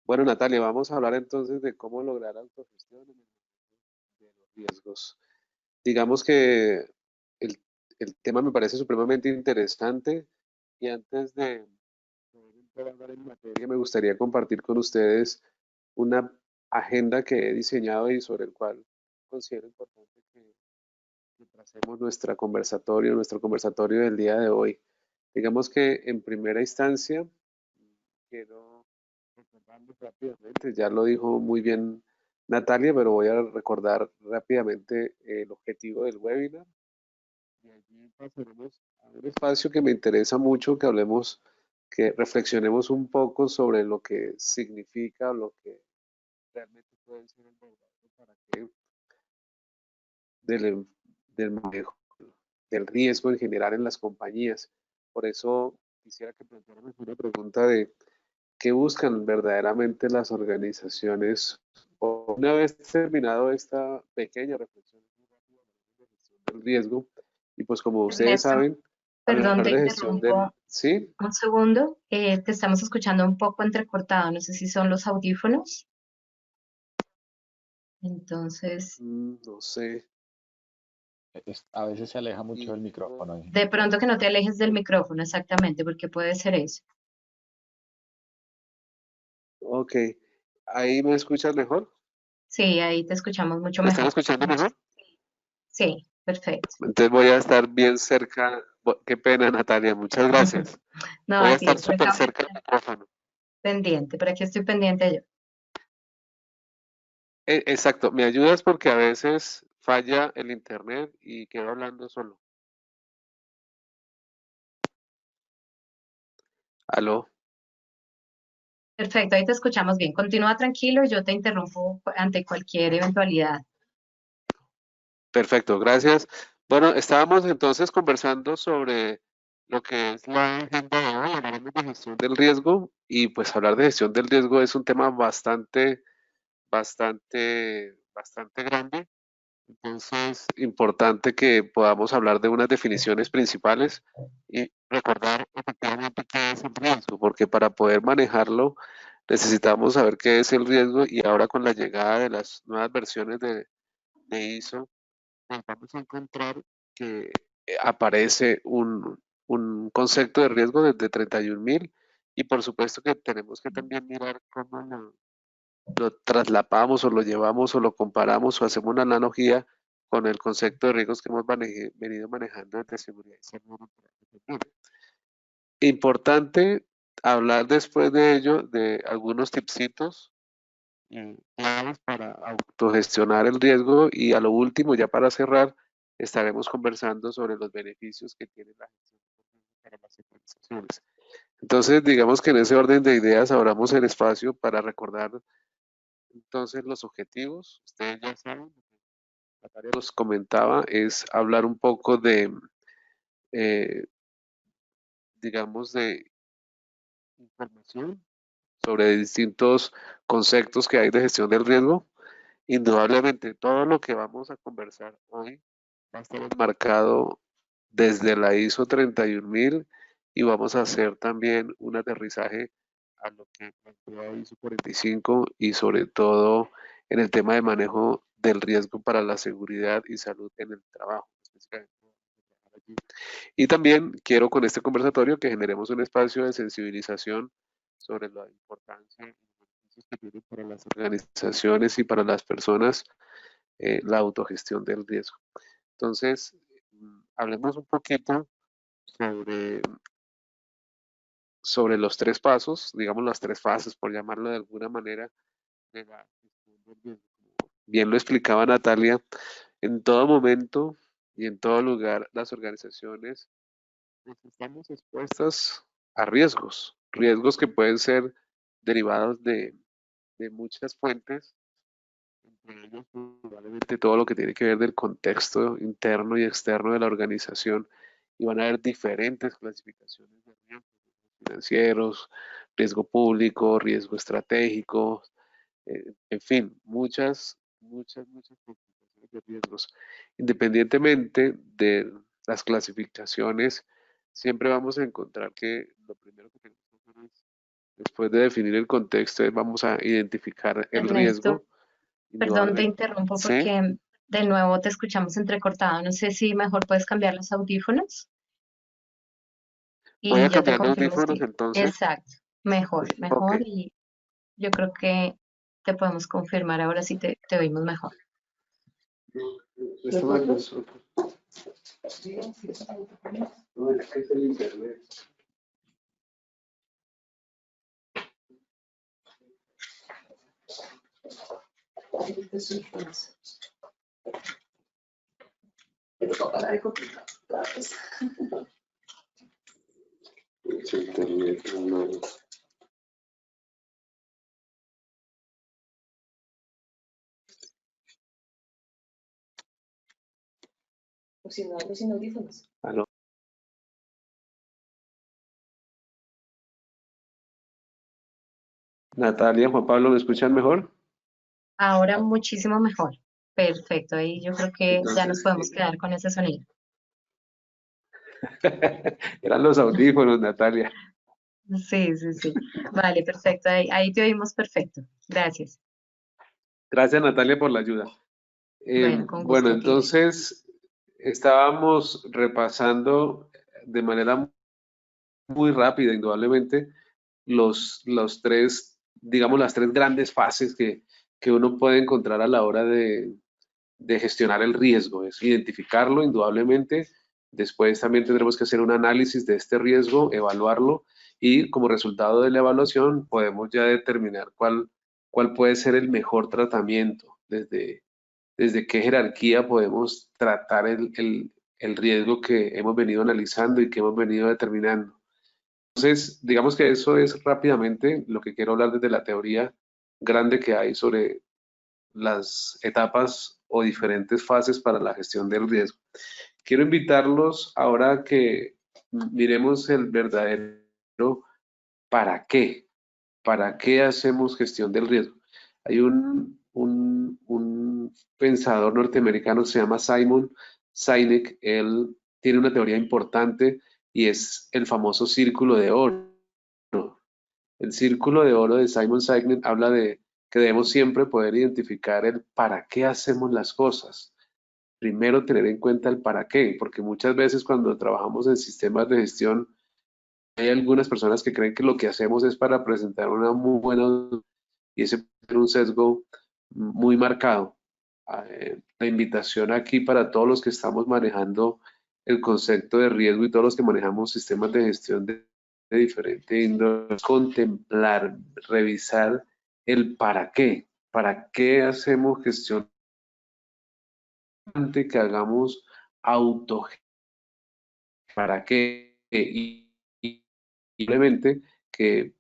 Bueno, Natalia, vamos a hablar entonces de cómo lograr autogestión en el manejo de los riesgos. Digamos que el, el tema me parece supremamente interesante y antes de poder entrar a hablar en materia, me gustaría compartir con ustedes una agenda que he diseñado y sobre el cual considero importante que tracemos nuestro conversatorio del día de hoy. Digamos que en primera instancia, quiero recordarles rápidamente, ya lo dijo muy bien Natalia, pero voy a recordar rápidamente el objetivo del webinar. Y allí pasaremos a un espacio que me interesa mucho, que hablemos, que reflexionemos un poco sobre lo que significa, lo que realmente puede ser el verdadero para qué del, del manejo del riesgo en general en las compañías. Por eso quisiera que planteáramos una pregunta de qué buscan verdaderamente las organizaciones. Una vez terminado esta pequeña reflexión de gestión del riesgo, y pues como ustedes Ernesto, saben, perdón, hablar te de gestión del, interrumpo sí, un segundo. Te estamos escuchando un poco entrecortado. No sé si son los audífonos. Entonces, no sé, A veces se aleja mucho y, del micrófono. de pronto que no te alejes del micrófono exactamente, porque puede ser eso. ok, ahí me escuchas mejor, Sí, ahí te escuchamos mucho ¿me están mejor. escuchando mejor? Sí, perfecto. Entonces voy a estar bien cerca, qué pena Natalia, muchas gracias. No, Voy a a ti, estar por súper acá cerca del micrófono. pendiente, por aquí estoy pendiente yo. Exacto, me ayudas porque a veces falla el internet y quedo hablando solo. Aló, Perfecto, ahí te escuchamos bien. Continúa tranquilo y yo te interrumpo ante cualquier eventualidad. perfecto, gracias. Bueno, estábamos entonces conversando sobre lo que es la agenda de hoy, hablamos de gestión del riesgo y pues hablar de gestión del riesgo es un tema bastante grande. Entonces, importante que podamos hablar de unas definiciones principales y recordar efectivamente qué es el riesgo, porque para poder manejarlo necesitamos saber qué es el riesgo y ahora con la llegada de las nuevas versiones de ISO, pues vamos a encontrar que aparece un concepto de riesgo desde 31.000 y por supuesto que tenemos que también mirar cómo lo traslapamos o lo llevamos o lo comparamos o hacemos una analogía con el concepto de riesgos que hemos venido manejando desde seguridad y salud. Importante hablar después de ello de algunos tipsitos claves para autogestionar el riesgo y a lo último, ya para cerrar, estaremos conversando sobre los beneficios que tiene la gestión para las organizaciones. Entonces, digamos que en ese orden de ideas abramos el espacio para recordar entonces los objetivos. Ustedes ya saben, Natalia nos comentaba, es hablar un poco de, eh, digamos, de información sobre distintos conceptos que hay de gestión del riesgo. Indudablemente, todo lo que vamos a conversar hoy va a estar enmarcado desde la ISO 31000 y vamos a hacer también un aterrizaje a lo que plantea ISO 45 y sobre todo en el tema de manejo del riesgo para la seguridad y salud en el trabajo. Y también quiero con este conversatorio que generemos un espacio de sensibilización sobre la importancia y los beneficios que tiene para las organizaciones y para las personas la autogestión del riesgo. Entonces, hablemos un poquito sobre, sobre los tres pasos, digamos las tres fases, por llamarlo de alguna manera, de la gestión del riesgo. Bien lo explicaba Natalia, en todo momento y en todo lugar las organizaciones pues, estamos expuestas a riesgos, riesgos que pueden ser derivados de muchas fuentes, entre ellos probablemente todo lo que tiene que ver del contexto interno y externo de la organización, y van a haber diferentes clasificaciones de riesgos financieros, riesgo público, riesgo estratégico, en fin, muchas clasificaciones de riesgos. Independientemente de las clasificaciones, siempre vamos a encontrar que lo primero que tenemos que hacer es Después de definir el contexto, vamos a identificar el Ernesto, riesgo. perdón, te Indudable. interrumpo ¿Sí? porque de nuevo te escuchamos entrecortado. No sé si mejor puedes cambiar los audífonos Voy y a yo te cambiar de confirmo audífonos si... entonces. Exacto, mejor, Ok. mejor y yo creo que te podemos confirmar ahora si te oímos mejor. No, es que es el internet. Es internet, hermano. O si no, algo sin audífonos. Aló. Natalia, Juan Pablo, ¿me escuchan mejor? Ahora muchísimo mejor. Perfecto, ahí yo creo que ya nos Entonces, podemos quedar con ese sonido. eran los audífonos, Natalia. Sí, sí, sí. Vale, perfecto. Ahí te oímos perfecto. Gracias. Gracias, Natalia, por la ayuda. Bueno, con Bueno, gusto aquí. entonces estábamos repasando de manera muy rápida, indudablemente, los tres, digamos, las tres grandes fases que uno puede encontrar a la hora de gestionar el riesgo. Es identificarlo, indudablemente. Después también tendremos que hacer un análisis de este riesgo, evaluarlo y como resultado de la evaluación podemos ya determinar cuál puede ser el mejor tratamiento, desde qué jerarquía podemos tratar el riesgo que hemos venido analizando y que hemos venido determinando. Entonces, digamos que eso es rápidamente lo que quiero hablar desde la teoría grande que hay sobre las etapas o diferentes fases para la gestión del riesgo. Quiero invitarlos ahora a que miremos el verdadero para qué hacemos gestión del riesgo. Hay un pensador norteamericano, se llama Simon Sinek, él tiene una teoría importante y es el famoso círculo de oro. El círculo de oro de Simon Sinek habla de que debemos siempre poder identificar el para qué hacemos las cosas. Primero tener en cuenta el para qué, porque muchas veces cuando trabajamos en sistemas de gestión, hay algunas personas que creen que lo que hacemos es para presentar una muy buena y ese puede ser un sesgo muy marcado. La invitación aquí para todos los que estamos manejando el concepto de riesgo y todos los que manejamos sistemas de gestión de diferente índole, es contemplar, revisar el para qué hacemos gestión, que hagamos auto, para qué y simplemente que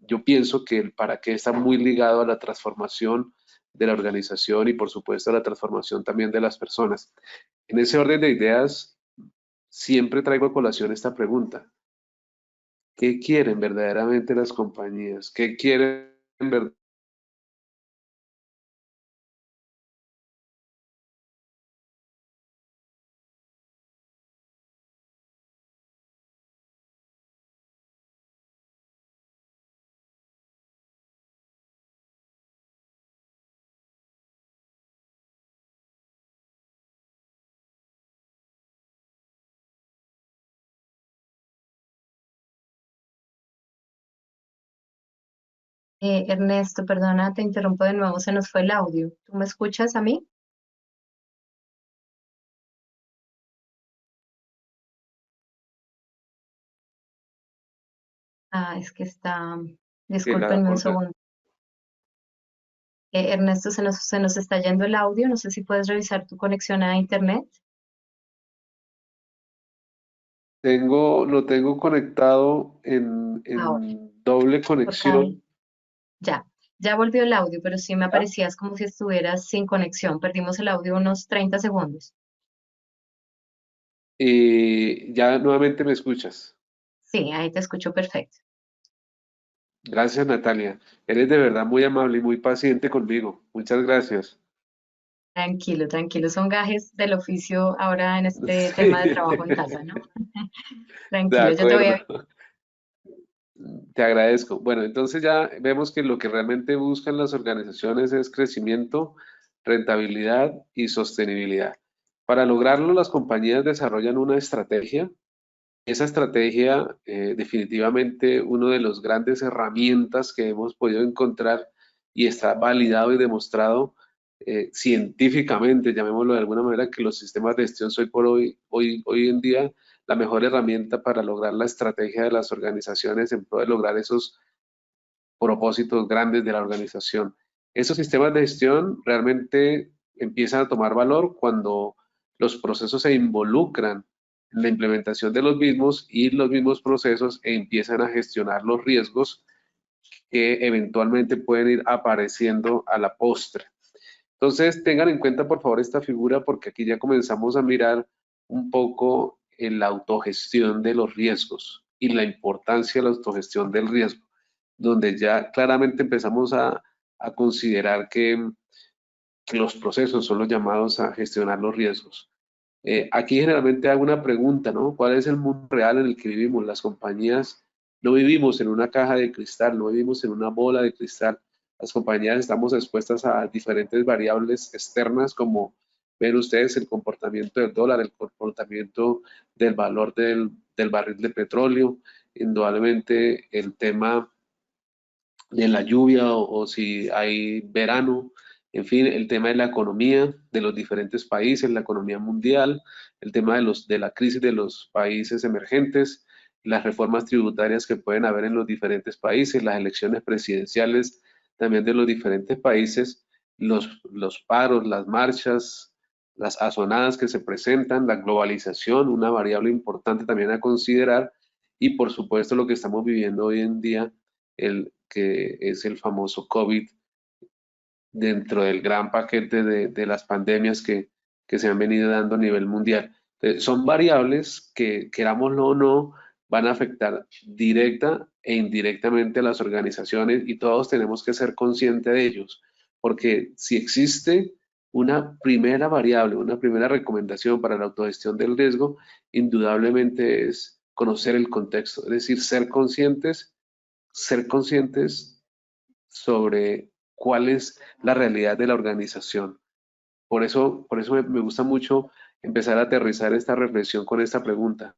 yo pienso que el para qué está muy ligado a la transformación de la organización y por supuesto a la transformación también de las personas. En ese orden de ideas, siempre traigo a colación esta pregunta. ¿Qué quieren verdaderamente las compañías? ¿Qué quieren verdaderamente? Ernesto, perdona, te interrumpo de nuevo, se nos fue el audio. ¿Tú me escuchas a mí? Ah, es que está, discúlpenme un segundo. Ernesto, se nos está yendo el audio, no sé si puedes revisar tu conexión a internet. Lo tengo conectado Ahora, en doble porque ahí, conexión. ya volvió el audio, pero sí me aparecías como si estuvieras sin conexión. Perdimos el audio unos 30 segundos. Y ya nuevamente me escuchas. Sí, ahí te escucho perfecto. Gracias, Natalia. Eres de verdad muy amable y muy paciente conmigo. Muchas gracias. Tranquilo, tranquilo, son gajes del oficio ahora en este tema de Sí, trabajo en casa, ¿no? de Tranquilo, yo te voy acuerdo. a... Te agradezco. Bueno, entonces ya vemos que lo que realmente buscan las organizaciones es crecimiento, rentabilidad y sostenibilidad. Para lograrlo, las compañías desarrollan una estrategia. Esa estrategia, definitivamente, una de las grandes herramientas que hemos podido encontrar y está validado y demostrado científicamente, llamémoslo de alguna manera, que los sistemas de gestión son hoy en día la mejor herramienta para lograr la estrategia de las organizaciones en pro de lograr esos propósitos grandes de la organización. Esos sistemas de gestión realmente empiezan a tomar valor cuando los procesos se involucran en la implementación de los mismos y los mismos procesos empiezan a gestionar los riesgos que eventualmente pueden ir apareciendo a la postre. Entonces, tengan en cuenta, por favor, esta figura porque aquí ya comenzamos a mirar un poco en la autogestión de los riesgos y la importancia de la autogestión del riesgo, donde ya claramente empezamos a considerar que los procesos son los llamados a gestionar los riesgos. Aquí generalmente hago una pregunta, ¿no? ¿Cuál es el mundo real en el que vivimos? Las compañías no vivimos en una caja de cristal, no vivimos en una bola de cristal. Las compañías estamos expuestas a diferentes variables externas como ven ustedes el comportamiento del dólar, el comportamiento del valor del barril de petróleo, indudablemente el tema de la lluvia o si hay verano, en fin, el tema de la economía de los diferentes países, la economía mundial, el tema de la crisis de los países emergentes, las reformas tributarias que pueden haber en los diferentes países, las elecciones presidenciales también de los diferentes países, los paros, las marchas, las azonadas que se presentan, la globalización, una variable importante también a considerar, y por supuesto lo que estamos viviendo hoy en día, el que es el famoso COVID dentro del gran paquete de las pandemias que se han venido dando a nivel mundial. Son variables que, querámoslo o no, van a afectar directa e indirectamente a las organizaciones y todos tenemos que ser conscientes de ellos, porque si existe una primera variable, una primera recomendación para la autogestión del riesgo, indudablemente es conocer el contexto, es decir, ser conscientes sobre cuál es la realidad de la organización. Por eso me gusta mucho empezar a aterrizar esta reflexión con esta pregunta.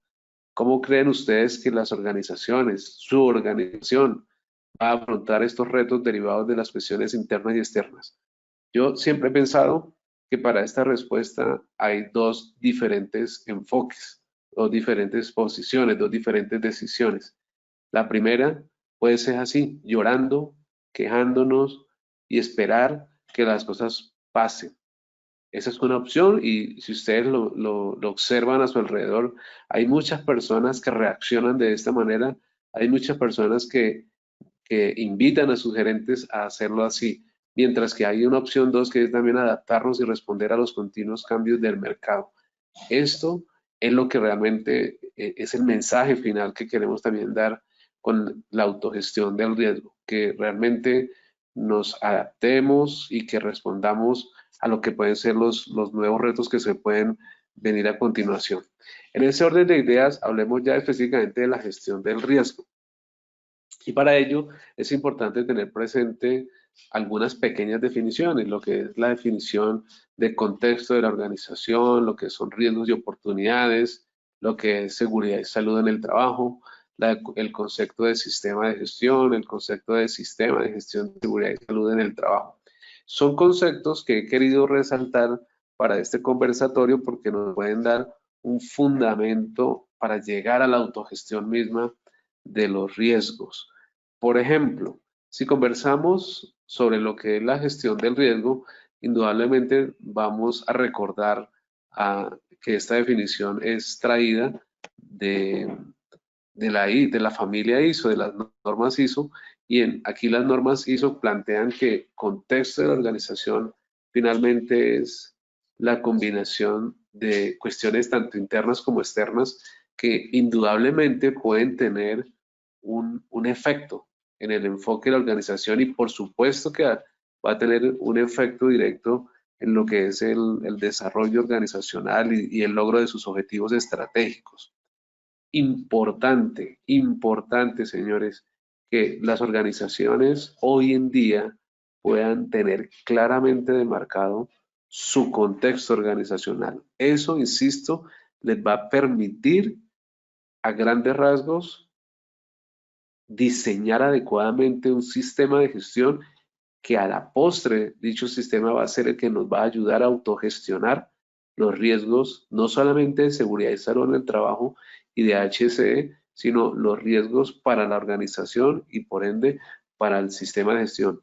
¿Cómo creen ustedes que las organizaciones, su organización, va a afrontar estos retos derivados de las cuestiones internas y externas? Yo siempre he pensado que para esta respuesta hay dos diferentes enfoques, dos diferentes posiciones, dos diferentes decisiones. La primera puede ser así, llorando, quejándonos y esperar que las cosas pasen. Esa es una opción y si ustedes lo observan a su alrededor, hay muchas personas que reaccionan de esta manera, hay muchas personas que invitan a sus gerentes a hacerlo así, mientras que hay una opción dos que es también adaptarnos y responder a los continuos cambios del mercado. Esto es lo que realmente es el mensaje final que queremos también dar con la autogestión del riesgo, que realmente nos adaptemos y que respondamos a lo que pueden ser los nuevos retos que se pueden venir a continuación. En ese orden de ideas, hablemos ya específicamente de la gestión del riesgo. Y para ello es importante tener presente algunas pequeñas definiciones, lo que es la definición de contexto de la organización, lo que son riesgos y oportunidades, lo que es seguridad y salud en el trabajo, el concepto de sistema de gestión, el concepto de sistema de gestión de seguridad y salud en el trabajo. Son conceptos que he querido resaltar para este conversatorio porque nos pueden dar un fundamento para llegar a la autogestión misma de los riesgos. Por ejemplo, si conversamos sobre lo que es la gestión del riesgo, indudablemente vamos a recordar que esta definición es traída de la familia ISO, de las normas ISO, y aquí las normas ISO plantean que contexto de la organización finalmente es la combinación de cuestiones tanto internas como externas que indudablemente pueden tener un efecto en el enfoque de la organización y por supuesto que va a tener un efecto directo en lo que es el desarrollo organizacional y el logro de sus objetivos estratégicos. Importante, importante, señores, que las organizaciones hoy en día puedan tener claramente demarcado su contexto organizacional. Eso, insisto, les va a permitir a grandes rasgos diseñar adecuadamente un sistema de gestión que a la postre dicho sistema va a ser el que nos va a ayudar a autogestionar los riesgos, no solamente de seguridad y salud en el trabajo y de HSE, sino los riesgos para la organización y por ende para el sistema de gestión.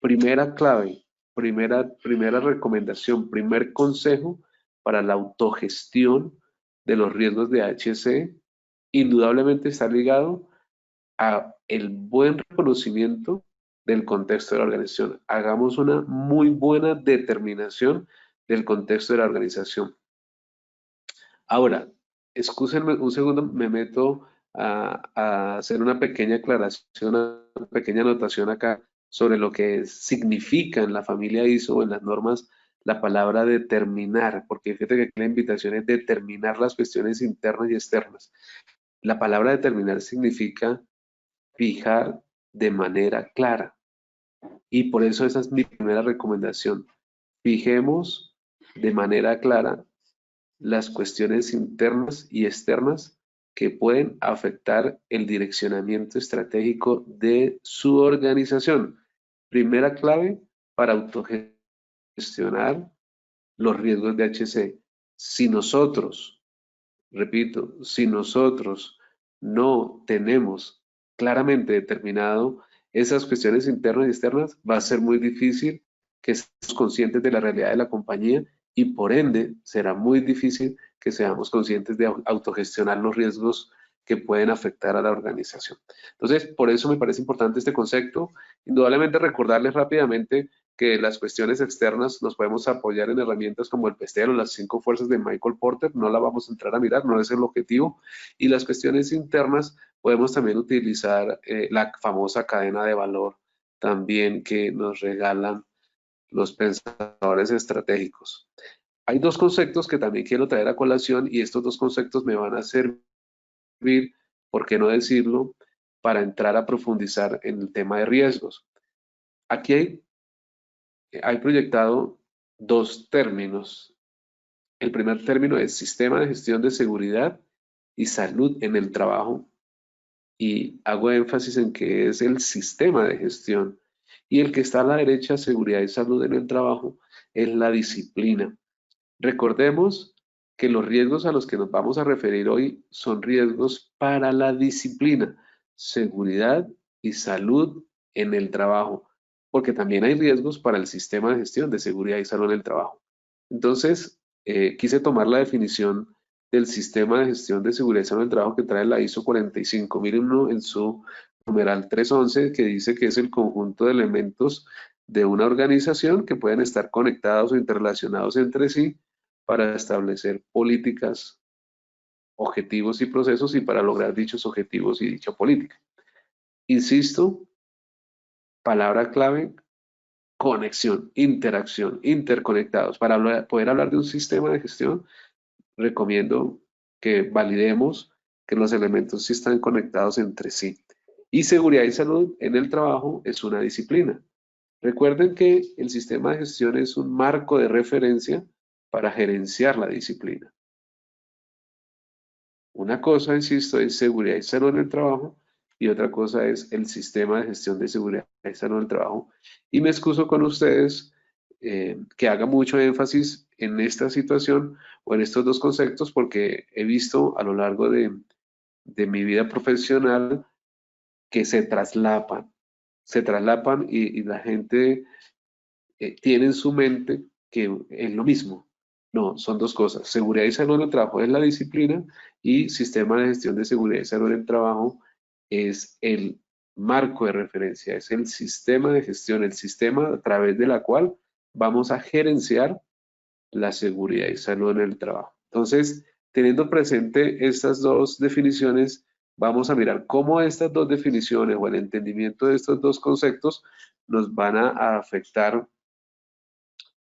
Primera clave, primera recomendación, primer consejo para la autogestión de los riesgos de HSE, indudablemente está ligado a el buen reconocimiento del contexto de la organización. Hagamos una muy buena determinación del contexto de la organización. Ahora, excúsenme un segundo, me meto a hacer una pequeña aclaración, una pequeña anotación acá sobre lo que significa en la familia ISO o en las normas la palabra determinar, porque fíjate que aquí la invitación es determinar las cuestiones internas y externas. La palabra determinar significa fijar de manera clara. Y por eso esa es mi primera recomendación. Fijemos de manera clara las cuestiones internas y externas que pueden afectar el direccionamiento estratégico de su organización. Primera clave para autogestionar los riesgos de HC. Si nosotros, repito, si nosotros no tenemos claramente determinado esas cuestiones internas y externas, va a ser muy difícil que estemos conscientes de la realidad de la compañía y por ende será muy difícil que seamos conscientes de autogestionar los riesgos que pueden afectar a la organización. Entonces, por eso me parece importante este concepto. Indudablemente recordarles rápidamente que las cuestiones externas nos podemos apoyar en herramientas como el PESTEL o las 5 fuerzas de Michael Porter, no la vamos a entrar a mirar, no es el objetivo, y las cuestiones internas podemos también utilizar la famosa cadena de valor también que nos regalan los pensadores estratégicos. Hay dos conceptos que también quiero traer a colación y estos dos conceptos me van a servir, por qué no decirlo, para entrar a profundizar en el tema de riesgos. Aquí hay proyectado dos términos. El primer término es Sistema de Gestión de Seguridad y Salud en el Trabajo. Y hago énfasis en que es el sistema de gestión. Y el que está a la derecha, Seguridad y Salud en el Trabajo, es la disciplina. Recordemos que los riesgos a los que nos vamos a referir hoy son riesgos para la disciplina, seguridad y salud en el trabajo, porque también hay riesgos para el sistema de gestión de seguridad y salud en el trabajo. Entonces, quise tomar la definición del sistema de gestión de seguridad y salud en el trabajo que trae la ISO 45001 en su numeral 311, que dice que es el conjunto de elementos de una organización que pueden estar conectados o interrelacionados entre sí para establecer políticas, objetivos y procesos y para lograr dichos objetivos y dicha política. Insisto, palabra clave, conexión, interacción, interconectados. Para poder hablar de un sistema de gestión, recomiendo que validemos que los elementos sí están conectados entre sí. Y seguridad y salud en el trabajo es una disciplina. Recuerden que el sistema de gestión es un marco de referencia para gerenciar la disciplina. Una cosa, insisto, es seguridad y salud en el trabajo y otra cosa es el sistema de gestión de seguridad y salud en el trabajo. Y me excuso con ustedes que haga mucho énfasis en esta situación o en estos dos conceptos porque he visto a lo largo de mi vida profesional que se traslapan y la gente tiene en su mente que es lo mismo. No, son dos cosas. Seguridad y salud en el trabajo es la disciplina y sistema de gestión de seguridad y salud en el trabajo es el marco de referencia, es el sistema de gestión, el sistema a través de la cual vamos a gerenciar la seguridad y salud en el trabajo. Entonces, teniendo presente estas dos definiciones, vamos a mirar cómo estas dos definiciones o el entendimiento de estos dos conceptos nos van a afectar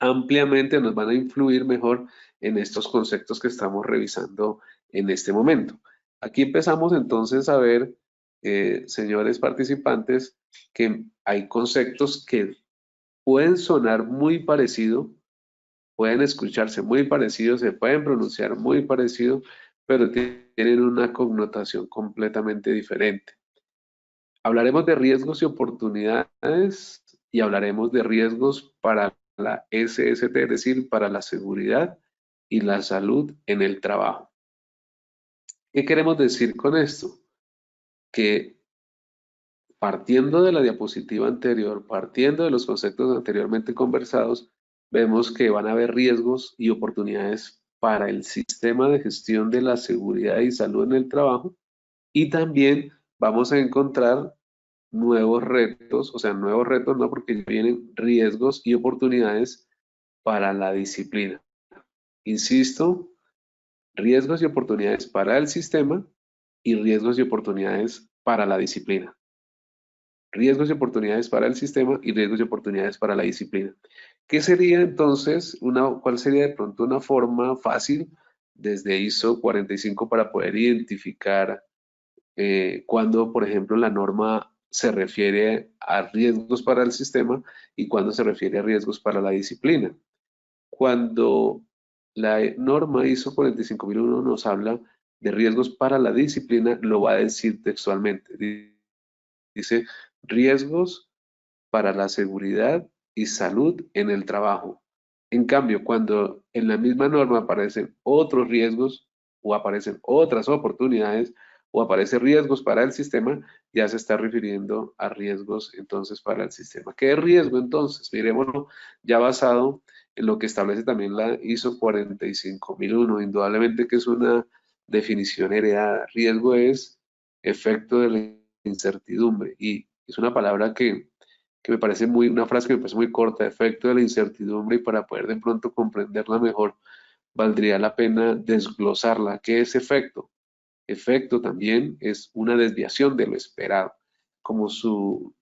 ampliamente, nos van a influir mejor en estos conceptos que estamos revisando en este momento. Aquí empezamos entonces a ver señores participantes, que hay conceptos que pueden sonar muy parecido, pueden escucharse muy parecidos, se pueden pronunciar muy parecido, pero tienen una connotación completamente diferente. Hablaremos de riesgos y oportunidades y hablaremos de riesgos para la SST, es decir, para la seguridad y la salud en el trabajo. ¿Qué queremos decir con esto? Que partiendo de la diapositiva anterior, partiendo de los conceptos anteriormente conversados, vemos que van a haber riesgos y oportunidades para el sistema de gestión de la seguridad y salud en el trabajo, y también vamos a encontrar nuevos retos, o sea, nuevos retos no, porque vienen riesgos y oportunidades para la disciplina. Insisto, riesgos y oportunidades para el sistema y riesgos y oportunidades para la disciplina. Riesgos y oportunidades para el sistema y riesgos y oportunidades para la disciplina. ¿Qué sería entonces, cuál sería de pronto una forma fácil desde ISO 45 para poder identificar cuando, por ejemplo, la norma se refiere a riesgos para el sistema y cuando se refiere a riesgos para la disciplina? Cuando la norma ISO 45001 nos habla de riesgos para la disciplina, lo va a decir textualmente. Dice riesgos para la seguridad y salud en el trabajo. En cambio, cuando en la misma norma aparecen otros riesgos o aparecen otras oportunidades o aparecen riesgos para el sistema, ya se está refiriendo a riesgos entonces para el sistema. ¿Qué es riesgo entonces? Miremoslo ya basado en lo que establece también la ISO 45001. Indudablemente que es una definición heredada. Riesgo es efecto de la incertidumbre y es una palabra que me parece una frase que me parece muy corta, efecto de la incertidumbre, y para poder de pronto comprenderla mejor, valdría la pena desglosarla. ¿Qué es efecto? Efecto también es una desviación de lo esperado. Como su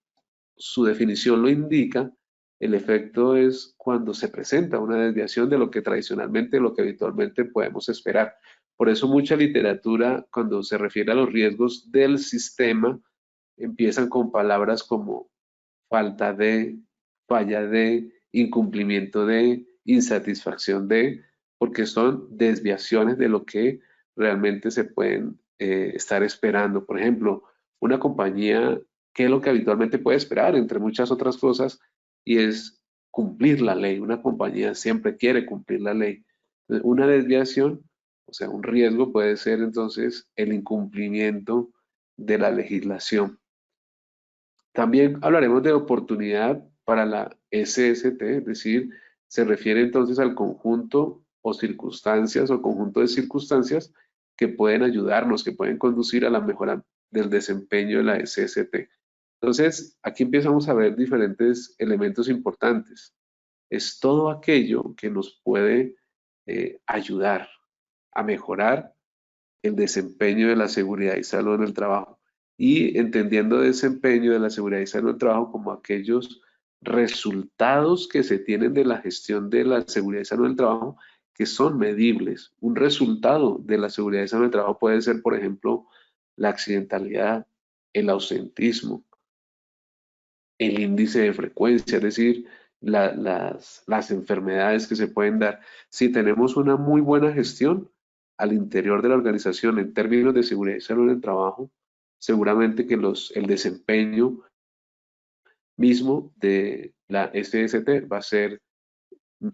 definición lo indica, el efecto es cuando se presenta una desviación de lo que tradicionalmente, lo que habitualmente podemos esperar. Por eso mucha literatura, cuando se refiere a los riesgos del sistema, empiezan con palabras como falta de, falla de, incumplimiento de, insatisfacción de, porque son desviaciones de lo que realmente se pueden estar esperando. Por ejemplo, una compañía, ¿qué es lo que habitualmente puede esperar? Entre muchas otras cosas, y es cumplir la ley. Una compañía siempre quiere cumplir la ley. Una desviación, o sea, un riesgo puede ser entonces el incumplimiento de la legislación. También hablaremos de oportunidad para la SST, es decir, se refiere entonces al conjunto o circunstancias o conjunto de circunstancias que pueden ayudarnos, que pueden conducir a la mejora del desempeño de la SST. Entonces, aquí empezamos a ver diferentes elementos importantes. Es todo aquello que nos puede ayudar a mejorar el desempeño de la seguridad y salud en el trabajo, y entendiendo desempeño de la seguridad y salud en el trabajo como aquellos resultados que se tienen de la gestión de la seguridad y salud en el trabajo que son medibles. Un resultado de la seguridad y salud en el trabajo puede ser, por ejemplo, la accidentalidad, el ausentismo, el índice de frecuencia, es decir, las enfermedades que se pueden dar. Si tenemos una muy buena gestión al interior de la organización en términos de seguridad y salud en el trabajo, seguramente que el desempeño mismo de la SST va a ser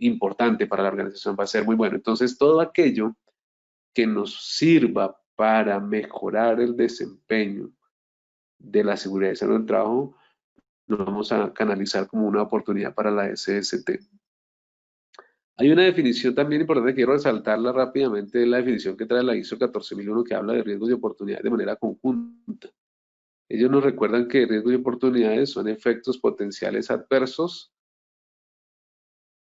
importante para la organización, va a ser muy bueno. Entonces, todo aquello que nos sirva para mejorar el desempeño de la seguridad y salud en el trabajo, lo vamos a canalizar como una oportunidad para la SST. Hay una definición también importante, quiero resaltarla rápidamente, la definición que trae la ISO 14001, que habla de riesgos y oportunidades de manera conjunta. Ellos nos recuerdan que riesgos y oportunidades son efectos potenciales adversos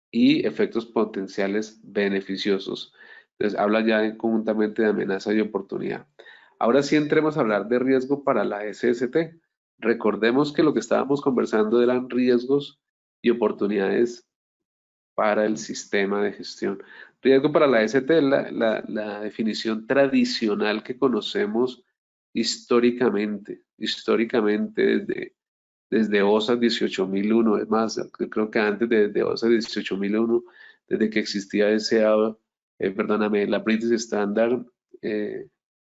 y efectos potenciales beneficiosos. Entonces, habla ya conjuntamente de amenaza y oportunidad. Ahora sí entremos a hablar de riesgo para la SST. Recordemos que lo que estábamos conversando eran riesgos y oportunidades para el sistema de gestión. Riesgo para la ST es la definición tradicional que conocemos históricamente desde OSA 18001, es más, yo creo que antes de OSA 18001, desde que existía perdóname, la British Standard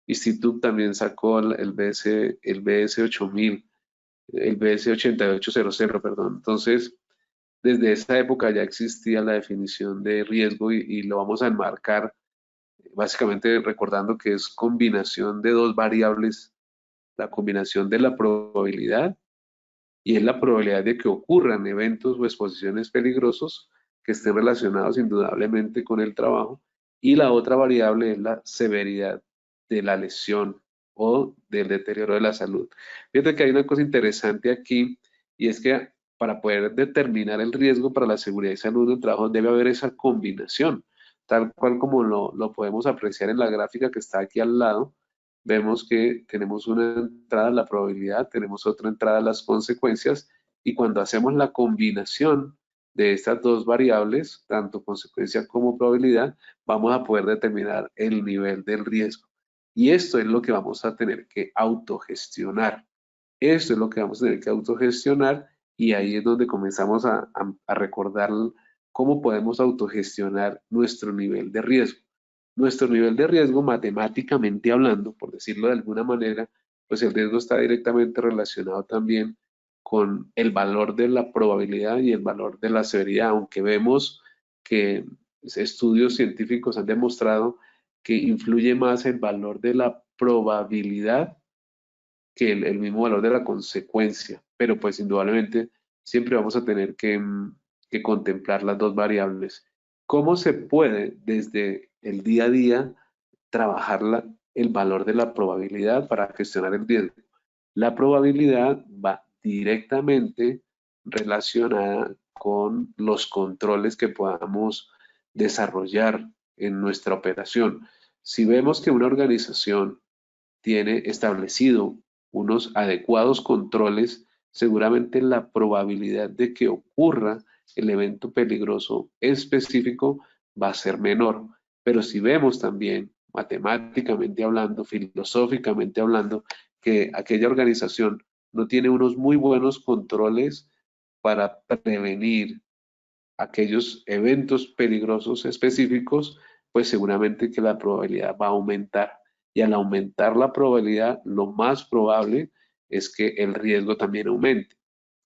Institute también sacó el BS 8000, el BS 8800, perdón. Entonces, desde esa época ya existía la definición de riesgo y lo vamos a enmarcar básicamente recordando que es combinación de dos variables, la combinación de la probabilidad y es la probabilidad de que ocurran eventos o exposiciones peligrosos que estén relacionados indudablemente con el trabajo, y la otra variable es la severidad de la lesión o del deterioro de la salud. Fíjate que hay una cosa interesante aquí, y es que para poder determinar el riesgo para la seguridad y salud del trabajo debe haber esa combinación, tal cual como lo podemos apreciar en la gráfica que está aquí al lado. Vemos que tenemos una entrada a la probabilidad, tenemos otra entrada a las consecuencias, y cuando hacemos la combinación de estas dos variables, tanto consecuencia como probabilidad, vamos a poder determinar el nivel del riesgo. Y esto es lo que vamos a tener que autogestionar. Esto es lo que vamos a tener que autogestionar, y ahí es donde comenzamos a recordar cómo podemos autogestionar nuestro nivel de riesgo. Nuestro nivel de riesgo, matemáticamente hablando, por decirlo de alguna manera, pues el riesgo está directamente relacionado también con el valor de la probabilidad y el valor de la severidad, aunque vemos que estudios científicos han demostrado que influye más el valor de la probabilidad que el mismo valor de la consecuencia, pero pues indudablemente siempre vamos a tener que contemplar las dos variables. ¿Cómo se puede desde el día a día trabajar el valor de la probabilidad para gestionar el riesgo? La probabilidad va directamente relacionada con los controles que podamos desarrollar en nuestra operación. Si vemos que una organización tiene establecido unos adecuados controles, seguramente la probabilidad de que ocurra el evento peligroso específico va a ser menor. Pero si vemos también, matemáticamente hablando, filosóficamente hablando, que aquella organización no tiene unos muy buenos controles para prevenir aquellos eventos peligrosos específicos, pues seguramente que la probabilidad va a aumentar. Y al aumentar la probabilidad, lo más probable es que el riesgo también aumente.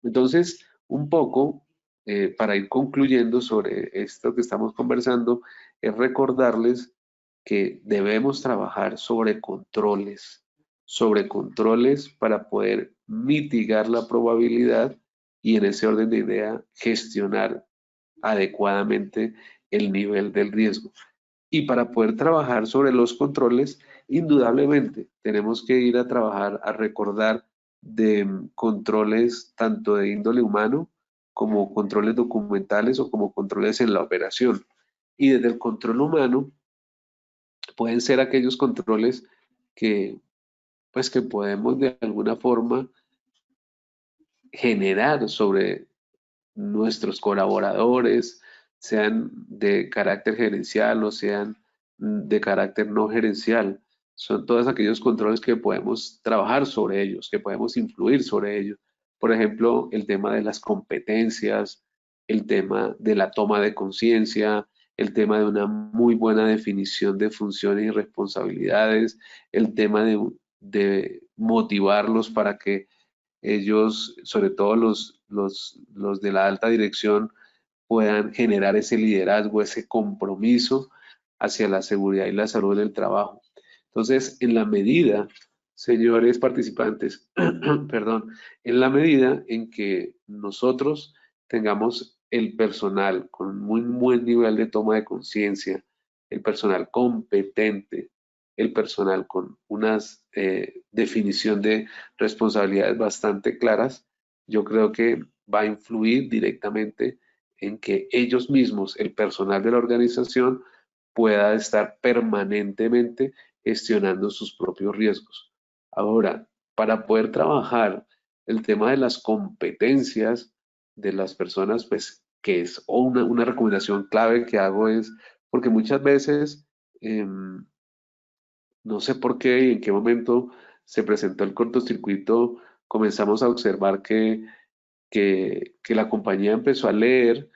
Entonces, un poco, para ir concluyendo sobre esto que estamos conversando, es recordarles que debemos trabajar sobre controles para poder mitigar la probabilidad y, en ese orden de idea, gestionar adecuadamente el nivel del riesgo. Y para poder trabajar sobre los controles, indudablemente tenemos que ir a trabajar, a recordar de controles tanto de índole humano como controles documentales o como controles en la operación. Y desde el control humano pueden ser aquellos controles que, pues, que podemos de alguna forma generar sobre nuestros colaboradores, sean de carácter gerencial o sean de carácter no gerencial. Son todos aquellos controles que podemos trabajar sobre ellos, que podemos influir sobre ellos. Por ejemplo, el tema de las competencias, el tema de la toma de conciencia, el tema de una muy buena definición de funciones y responsabilidades, el tema de motivarlos para que ellos, sobre todo los de la alta dirección, puedan generar ese liderazgo, ese compromiso hacia la seguridad y la salud del trabajo. Entonces, en la medida, señores participantes, perdón, en la medida en que nosotros tengamos el personal con muy buen nivel de toma de conciencia, el personal competente, el personal con una definición de responsabilidades bastante claras, yo creo que va a influir directamente en que ellos mismos, el personal de la organización, pueda estar permanentemente gestionando sus propios riesgos. Ahora, para poder trabajar el tema de las competencias de las personas, pues que es una recomendación clave que hago es, porque muchas veces, no sé por qué y en qué momento se presentó el cortocircuito, comenzamos a observar que la compañía empezó a leer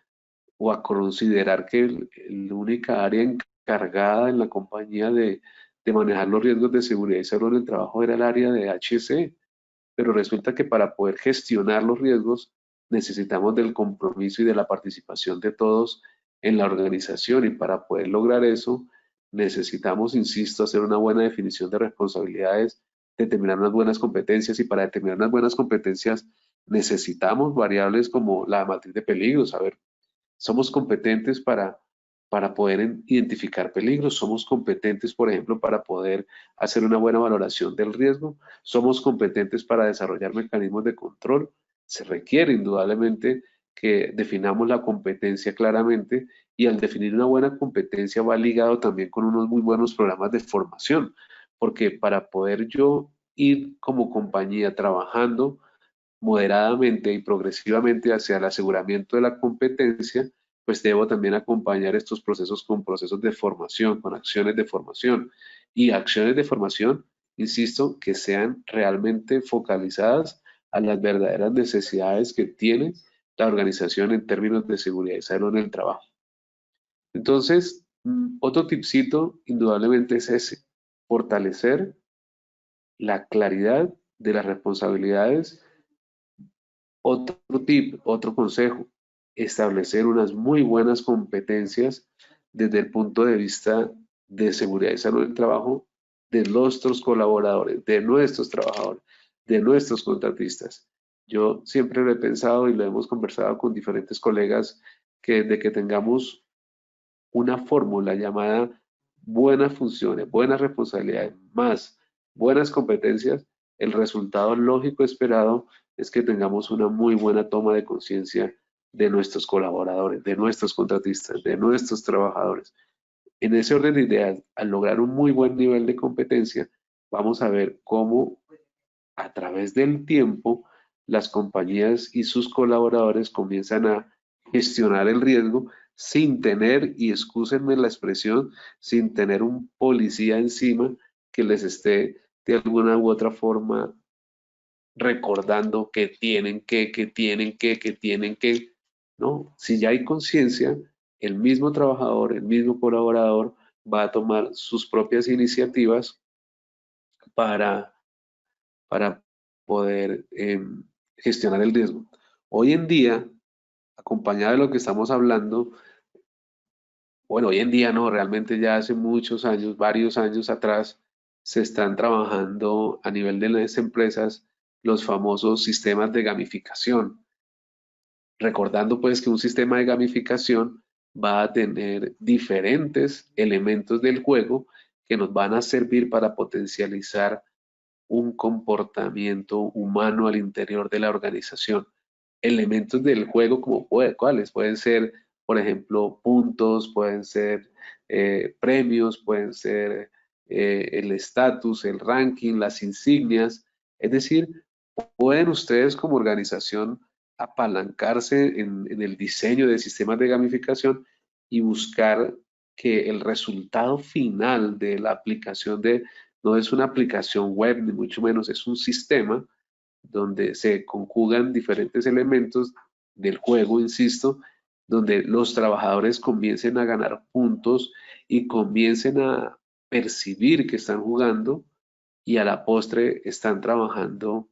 o a considerar que la única área encargada en la compañía de manejar los riesgos de seguridad y salud en el trabajo era el área de HSE, pero resulta que para poder gestionar los riesgos necesitamos del compromiso y de la participación de todos en la organización, y para poder lograr eso necesitamos, insisto, hacer una buena definición de responsabilidades, determinar unas buenas competencias, y para determinar unas buenas competencias necesitamos variables como la matriz de peligros. A ver, somos competentes para poder identificar peligros, somos competentes, por ejemplo, para poder hacer una buena valoración del riesgo, somos competentes para desarrollar mecanismos de control. Se requiere indudablemente que definamos la competencia claramente, y al definir una buena competencia va ligado también con unos muy buenos programas de formación, porque para poder yo ir como compañía trabajando moderadamente y progresivamente hacia el aseguramiento de la competencia, pues debo también acompañar estos procesos con procesos de formación, con acciones de formación, y acciones de formación, insisto, que sean realmente focalizadas a las verdaderas necesidades que tiene la organización en términos de seguridad y salud en el trabajo. Entonces, otro tipcito indudablemente es ese: fortalecer la claridad de las responsabilidades. Otro tip, otro consejo: establecer unas muy buenas competencias desde el punto de vista de seguridad y salud del trabajo de nuestros colaboradores, de nuestros trabajadores, de nuestros contratistas. Yo siempre lo he pensado y lo hemos conversado con diferentes colegas, que de que tengamos una fórmula llamada buenas funciones, buenas responsabilidades, más buenas competencias, el resultado lógico esperado es que tengamos una muy buena toma de conciencia de nuestros colaboradores, de nuestros contratistas, de nuestros trabajadores. En ese orden de ideas, al lograr un muy buen nivel de competencia, vamos a ver cómo a través del tiempo las compañías y sus colaboradores comienzan a gestionar el riesgo sin tener, y excúsenme la expresión, sin tener un policía encima que les esté de alguna u otra forma recordando que tienen que, ¿no? Si ya hay conciencia, el mismo trabajador, el mismo colaborador va a tomar sus propias iniciativas para poder gestionar el riesgo. Hoy en día, acompañado de lo que estamos hablando, bueno, hoy en día no, realmente ya hace muchos años, varios años atrás, se están trabajando a nivel de las empresas los famosos sistemas de gamificación. Recordando pues que un sistema de gamificación va a tener diferentes elementos del juego que nos van a servir para potencializar un comportamiento humano al interior de la organización. Elementos del juego como cuáles pueden ser, por ejemplo, puntos, pueden ser premios, pueden ser el estatus, el ranking, las insignias. Es decir, pueden ustedes como organización apalancarse en el diseño de sistemas de gamificación y buscar que el resultado final de la aplicación no es una aplicación web, ni mucho menos, es un sistema donde se conjugan diferentes elementos del juego, insisto, donde los trabajadores comiencen a ganar puntos y comiencen a percibir que están jugando, y a la postre están trabajando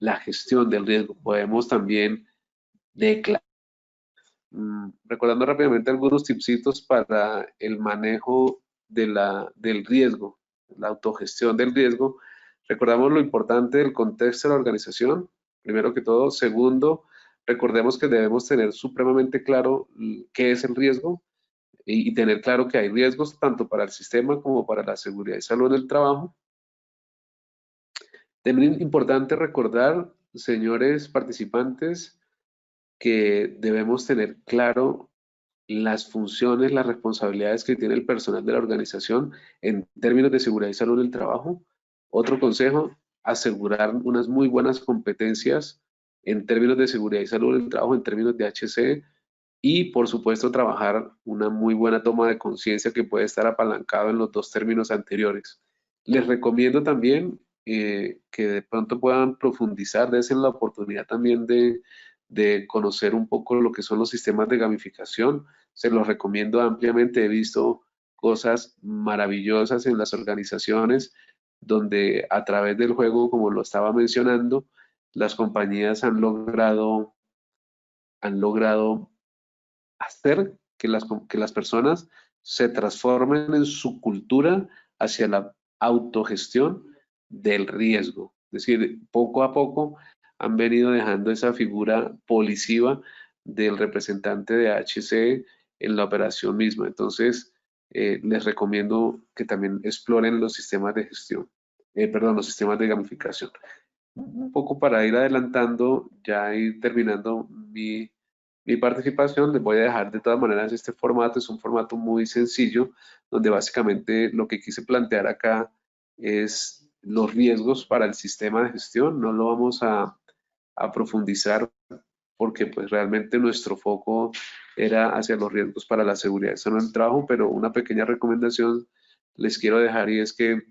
la gestión del riesgo. Podemos también declarar, recordando rápidamente algunos tipsitos para el manejo del riesgo, la autogestión del riesgo. Recordamos lo importante del contexto de la organización, primero que todo. Segundo, recordemos que debemos tener supremamente claro qué es el riesgo, y tener claro que hay riesgos tanto para el sistema como para la seguridad y salud en el trabajo. También es importante recordar, señores participantes, que debemos tener claro las funciones, las responsabilidades que tiene el personal de la organización en términos de seguridad y salud en el trabajo. Otro consejo: asegurar unas muy buenas competencias en términos de seguridad y salud en el trabajo, en términos de HC, y por supuesto trabajar una muy buena toma de conciencia que puede estar apalancado en los dos términos anteriores. Les recomiendo también que de pronto puedan profundizar, desen la oportunidad también de conocer un poco lo que son los sistemas de gamificación. Se los recomiendo ampliamente. He visto cosas maravillosas en las organizaciones donde a través del juego, como lo estaba mencionando, las compañías han logrado hacer que las personas se transformen en su cultura hacia la autogestión del riesgo. Es decir, poco a poco han venido dejando esa figura policiva del representante de HC en la operación misma. Entonces, les recomiendo que también exploren los sistemas de gestión, perdón, los sistemas de gamificación. Un poco para ir adelantando, ya ir terminando mi participación, les voy a dejar de todas maneras este formato. Es un formato muy sencillo, donde básicamente lo que quise plantear acá es los riesgos para el sistema de gestión. No lo vamos a profundizar porque pues realmente nuestro foco era hacia los riesgos para la seguridad en el trabajo, pero una pequeña recomendación les quiero dejar, y es que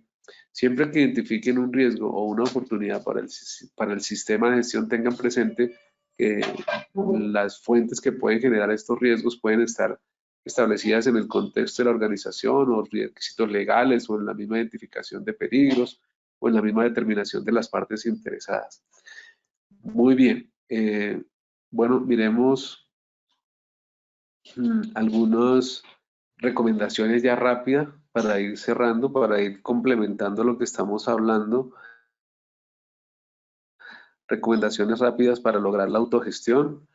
siempre que identifiquen un riesgo o una oportunidad para el sistema de gestión, tengan presente que las fuentes que pueden generar estos riesgos pueden estar establecidas en el contexto de la organización, o requisitos legales, o en la misma identificación de peligros, o en la misma determinación de las partes interesadas. Muy bien. Bueno, miremos algunas recomendaciones ya rápidas para ir cerrando, para ir complementando lo que estamos hablando. Recomendaciones rápidas para lograr la autogestión.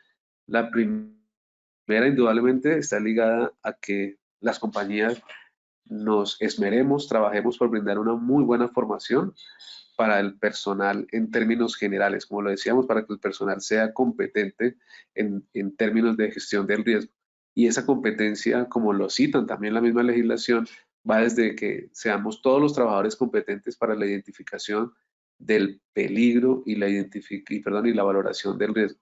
La primera, indudablemente, está ligada a que las compañías nos esmeremos, trabajemos por brindar una muy buena formación para el personal en términos generales, como lo decíamos, para que el personal sea competente en términos de gestión del riesgo. Y esa competencia, como lo citan también la misma legislación, va desde que seamos todos los trabajadores competentes para la identificación del peligro y la valoración del riesgo.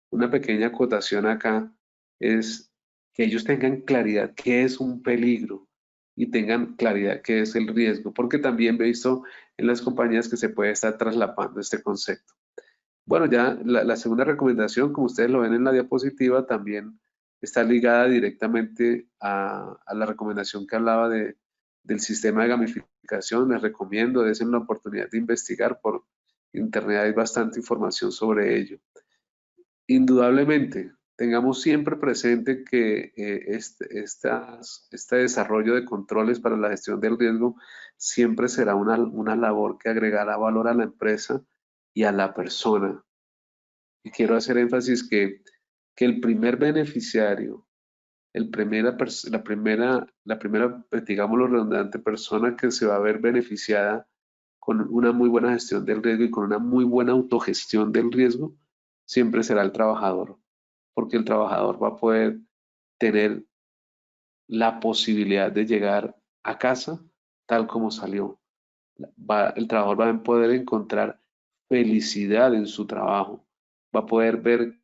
Una pequeña acotación acá es que ellos tengan claridad qué es un peligro y tengan claridad qué es el riesgo, porque también he visto en las compañías que se puede estar traslapando este concepto. Bueno, ya la segunda recomendación, como ustedes lo ven en la diapositiva, también está ligada directamente a la recomendación que hablaba del sistema de gamificación. Les recomiendo, desen la oportunidad de investigar por internet, hay bastante información sobre ello. Indudablemente, tengamos siempre presente que este desarrollo de controles para la gestión del riesgo siempre será una labor que agregará valor a la empresa y a la persona. Y quiero hacer énfasis que el primer beneficiario, la primera, digámoslo redundante, persona que se va a ver beneficiada con una muy buena gestión del riesgo y con una muy buena autogestión del riesgo, siempre será el trabajador, porque el trabajador va a poder tener la posibilidad de llegar a casa tal como salió. El trabajador va a poder encontrar felicidad en su trabajo, va a poder ver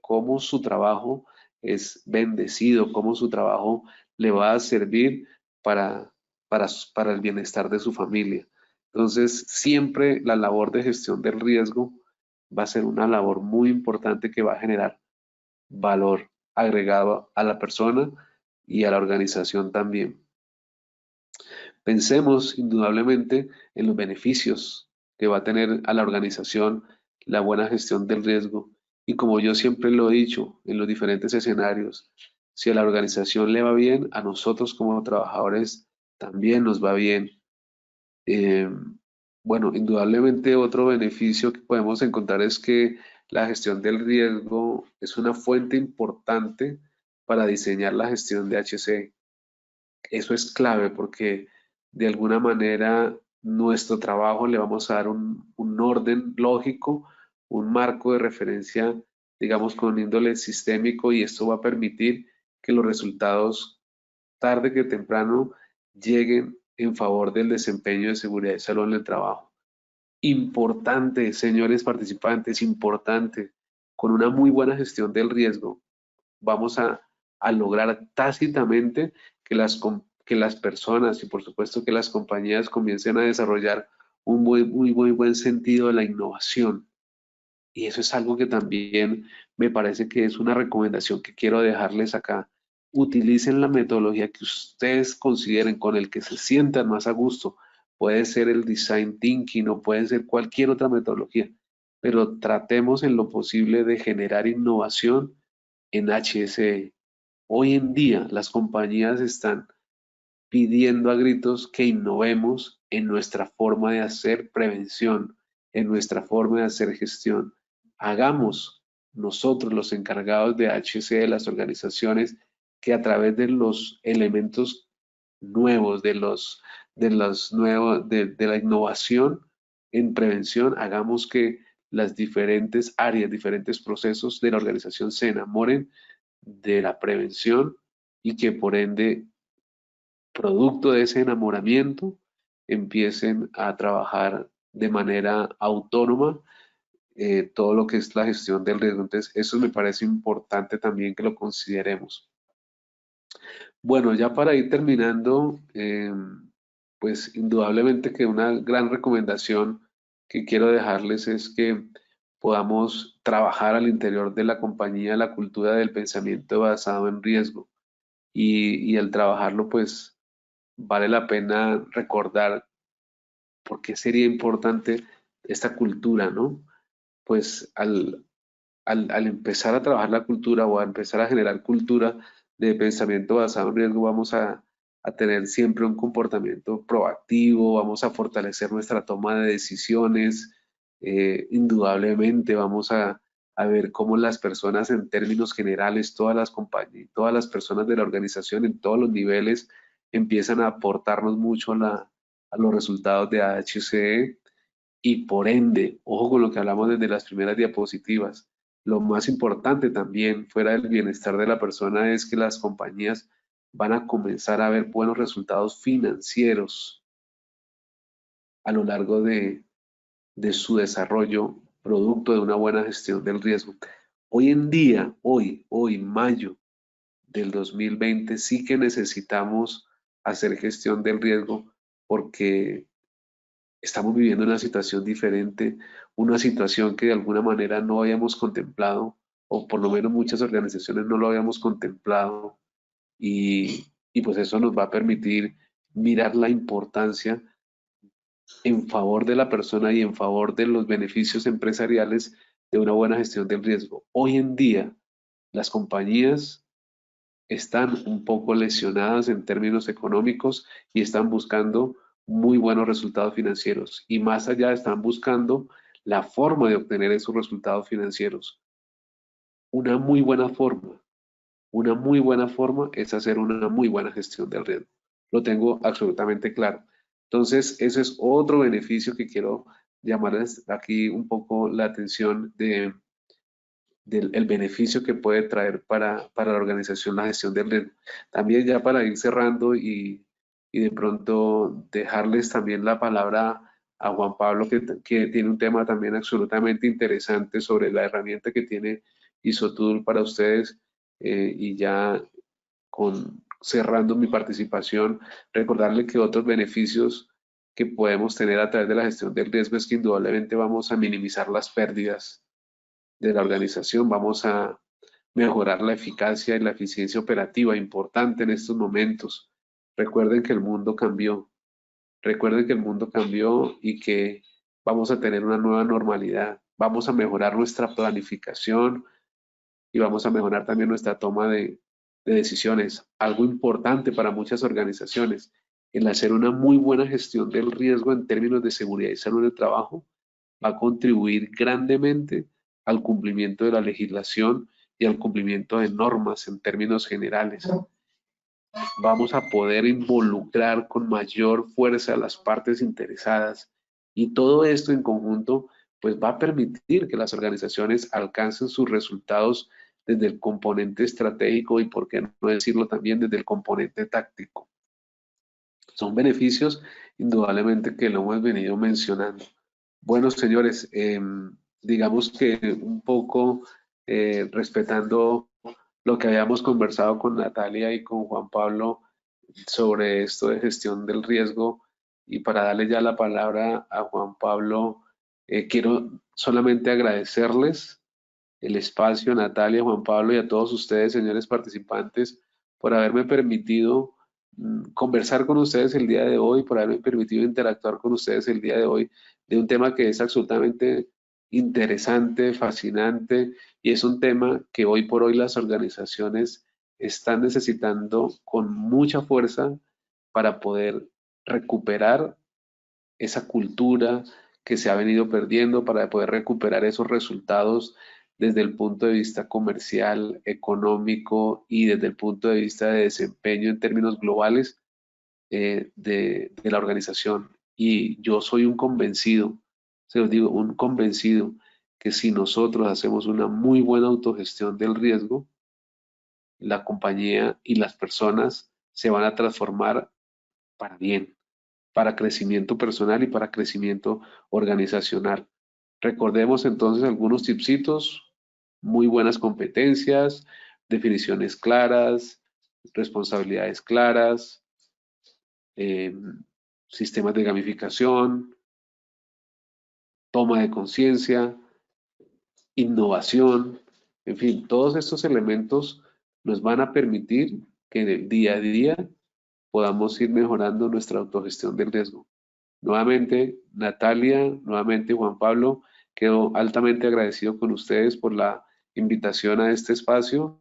cómo su trabajo es bendecido, cómo su trabajo le va a servir para, para el bienestar de su familia. Entonces, siempre la labor de gestión del riesgo va a ser una labor muy importante que va a generar valor agregado a la persona y a la organización también. Pensemos indudablemente en los beneficios que va a tener a la organización la buena gestión del riesgo. Y como yo siempre lo he dicho en los diferentes escenarios, si a la organización le va bien, a nosotros como trabajadores también nos va bien. Bueno, indudablemente otro beneficio que podemos encontrar es que la gestión del riesgo es una fuente importante para diseñar la gestión de HC. Eso es clave porque de alguna manera nuestro trabajo le vamos a dar un orden lógico, un marco de referencia, digamos, con índole sistémico, y esto va a permitir que los resultados, tarde que temprano, lleguen en favor del desempeño de seguridad y salud en el trabajo. Importante, señores participantes, importante, con una muy buena gestión del riesgo, vamos a lograr tácitamente que las personas y por supuesto que las compañías comiencen a desarrollar un muy buen sentido de la innovación. Y eso es algo que también me parece que es una recomendación que quiero dejarles acá. Utilicen la metodología que ustedes consideren, con el que se sientan más a gusto. Puede ser el design thinking o puede ser cualquier otra metodología, pero tratemos en lo posible de generar innovación en HSE. Hoy en día las compañías están pidiendo a gritos que innovemos en nuestra forma de hacer prevención, en nuestra forma de hacer gestión. Hagamos nosotros, los encargados de HC, de las organizaciones, que a través de los elementos nuevos, de la innovación en prevención, hagamos que las diferentes áreas, diferentes procesos de la organización se enamoren de la prevención y que por ende, producto de ese enamoramiento, empiecen a trabajar de manera autónoma todo lo que es la gestión del riesgo. Entonces, eso me parece importante también que lo consideremos. Bueno, ya para ir terminando, pues indudablemente que una gran recomendación que quiero dejarles es que podamos trabajar al interior de la compañía la cultura del pensamiento basado en riesgo. Y al trabajarlo, pues vale la pena recordar por qué sería importante esta cultura, ¿no? Pues al empezar a trabajar la cultura o a empezar a generar cultura de pensamiento basado en riesgo, vamos a tener siempre un comportamiento proactivo, vamos a fortalecer nuestra toma de decisiones, indudablemente vamos a ver cómo las personas en términos generales, todas las compañías, todas las personas de la organización en todos los niveles empiezan a aportarnos mucho a los resultados de AHCE y por ende, ojo con lo que hablamos desde las primeras diapositivas, lo más importante también fuera del bienestar de la persona es que las compañías van a comenzar a ver buenos resultados financieros a lo largo de su desarrollo, producto de una buena gestión del riesgo. Hoy en día, hoy, mayo del 2020, sí que necesitamos hacer gestión del riesgo porque estamos viviendo una situación diferente, una situación que de alguna manera no habíamos contemplado, o por lo menos muchas organizaciones no lo habíamos contemplado, y pues eso nos va a permitir mirar la importancia en favor de la persona y en favor de los beneficios empresariales de una buena gestión del riesgo. Hoy en día, las compañías están un poco lesionadas en términos económicos y están buscando muy buenos resultados financieros. Y más allá están buscando la forma de obtener esos resultados financieros. Una muy buena forma es hacer una muy buena gestión del riesgo. Lo tengo absolutamente claro. Entonces, ese es otro beneficio que quiero llamarles aquí un poco la atención del beneficio que puede traer para la organización la gestión del riesgo. También ya para ir cerrando y de pronto dejarles también la palabra a Juan Pablo, que tiene un tema también absolutamente interesante sobre la herramienta que tiene ISOTOOL para ustedes, y ya cerrando mi participación, recordarle que otros beneficios que podemos tener a través de la gestión del riesgo es que indudablemente vamos a minimizar las pérdidas de la organización, vamos a mejorar la eficacia y la eficiencia operativa, importante en estos momentos. Recuerden que el mundo cambió, recuerden que el mundo cambió y que vamos a tener una nueva normalidad, vamos a mejorar nuestra planificación y vamos a mejorar también nuestra toma de decisiones. Algo importante para muchas organizaciones, el hacer una muy buena gestión del riesgo en términos de seguridad y salud del trabajo va a contribuir grandemente al cumplimiento de la legislación y al cumplimiento de normas en términos generales. Vamos a poder involucrar con mayor fuerza a las partes interesadas y todo esto en conjunto pues va a permitir que las organizaciones alcancen sus resultados desde el componente estratégico y por qué no decirlo también desde el componente táctico. Son beneficios indudablemente que lo hemos venido mencionando. Bueno, señores, digamos que un poco respetando lo que habíamos conversado con Natalia y con Juan Pablo sobre esto de gestión del riesgo Y para darle ya la palabra a Juan Pablo, quiero solamente agradecerles el espacio, Natalia, Juan Pablo, y a todos ustedes, señores participantes, por haberme permitido conversar con ustedes el día de hoy, por haberme permitido interactuar con ustedes el día de hoy de un tema que es absolutamente interesante, fascinante, y es un tema que hoy por hoy las organizaciones están necesitando con mucha fuerza para poder recuperar esa cultura que se ha venido perdiendo, para poder recuperar esos resultados desde el punto de vista comercial, económico y desde el punto de vista de desempeño en términos globales de la organización. Y yo soy un convencido, se los digo, un convencido que si nosotros hacemos una muy buena autogestión del riesgo, la compañía y las personas se van a transformar para bien, para crecimiento personal y para crecimiento organizacional. Recordemos entonces algunos tipsitos, muy buenas competencias, definiciones claras, responsabilidades claras, eh, sistemas de gamificación, toma de conciencia, innovación, en fin, todos estos elementos nos van a permitir que día a día podamos ir mejorando nuestra autogestión del riesgo. Nuevamente, Natalia, nuevamente Juan Pablo, quedo altamente agradecido con ustedes por la invitación a este espacio.